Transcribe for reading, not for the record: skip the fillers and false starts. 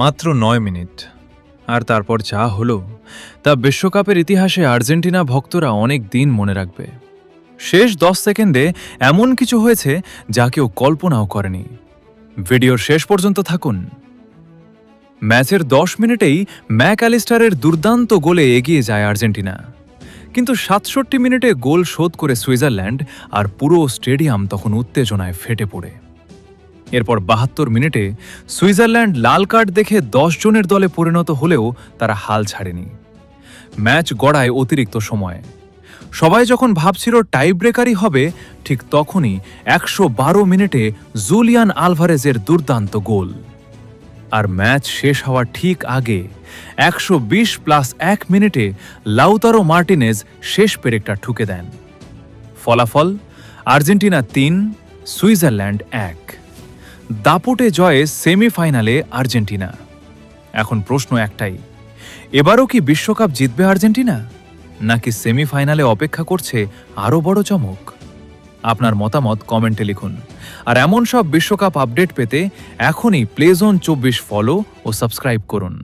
মাত্র ৯ মিনিট, আর তারপর যা হলো তা বিশ্বকাপের ইতিহাসে আর্জেন্টিনা ভক্তরা অনেক দিন মনে রাখবে। শেষ ১০ সেকেন্ডে এমন কিছু হয়েছে যা কেউ কল্পনাও করেনি। ভিডিওর শেষ পর্যন্ত থাকুন। ম্যাচের ১০ মিনিটেই ম্যাকঅ্যালিস্টারের দুর্দান্ত গোলে এগিয়ে যায় আর্জেন্টিনা, কিন্তু ৬৭ মিনিটে গোল শোধ করে সুইজারল্যান্ড, আর পুরো স্টেডিয়াম তখন উত্তেজনায় ফেটে পড়ে। এরপর ৭২ মিনিটে সুইজারল্যান্ড লাল কার্ড দেখে ১০ জনের দলে পরিণত হলেও তারা হাল ছাড়েনি। ম্যাচ গড়ায় অতিরিক্ত সময়ে। সবাই যখন ভাবছিল টাই ব্রেকারই হবে, ঠিক তখনই ১১২ মিনিটে জুলিয়ান আলভারেজের দুর্দান্ত গোল। আর ম্যাচ শেষ হওয়ার ঠিক আগে ১২০+১ মিনিটে লাউতারো মার্টিনেজ শেষ পেরেকটা ঠুকে দেন। ফলাফল আর্জেন্টিনা ৩, সুইজারল্যান্ড ১। দাপুটে জয়ে সেমিফাইনালে আর্জেন্টিনা। এখন প্রশ্ন একটাই, এবারও কি বিশ্বকাপ জিতবে আর্জেন্টিনা, নাকি সেমিফাইনালে অপেক্ষা করছে আরও বড় চমক? আপনার মতামত কমেন্টে লিখুন। আর এমন সব বিশ্বকাপ আপডেট পেতে এখনই প্লেজোন ২৪ ফলো ও সাবস্ক্রাইব করুন।